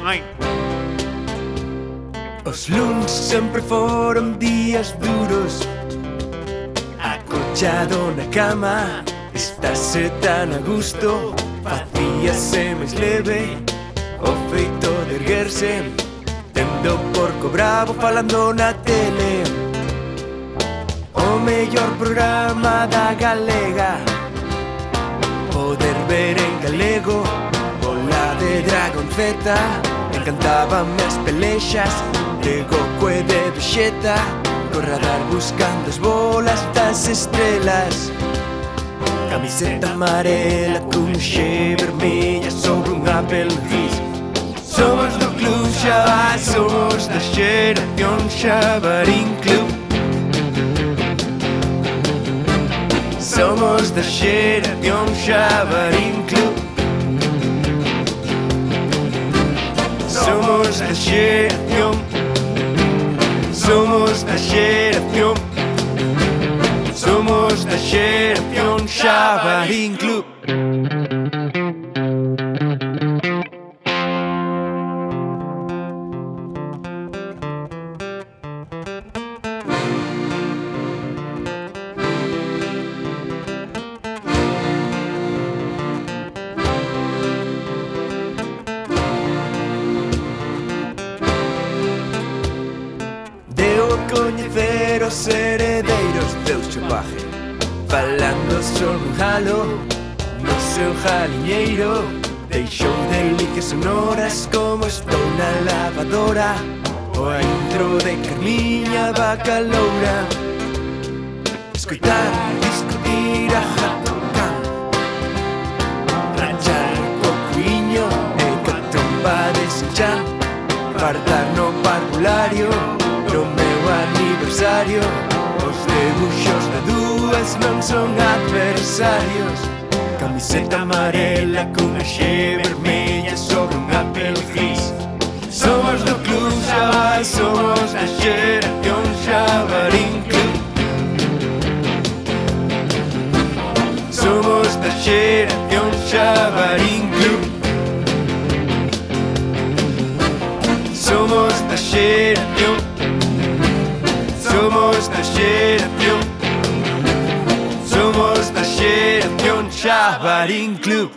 Ai. Os luns sempre foron días duros, acochado na cama, estáse tan a gusto, facíase máis leve o feito de erguerse, tendo o porco bravo falando na tele. O mellor programa da galega, poder ver en galego, Bola de Dragon Z, encantábanme as pelexas de Goku e de Vegeta, co radar buscando as bolas das estrelas. Camiseta amarela cun xe vermella sobre un Apple gris. Somos do Club Xabá, somos da xeración Xabarín Club. Somos da xeración Xabarín Club. Somos da xeración. Somos da xeración. Somos da xeración Xabarín Club. Coñecer os heredeiros do xupaje, falando sobre un jalo no seu jaliñeiro. Deixou delicias sonoras como estou na lavadora, o a intro de Carmiña Vaca Loura. Escoitar, discutir a jato can, rachar co cuiño e ca tromba de Sanchan, fartar no parvulario no meu aniversario. Os debuxos de dúas non son adversarios. Camiseta amarela cunha xe vermella sobre un Apple gris. Somos do Club Xabá, somos da xeración Xabarín Club. Somos da xeración Xabarín Club. Somos da xeración. Somos da xeración. Somos da xeración Xabarín Club.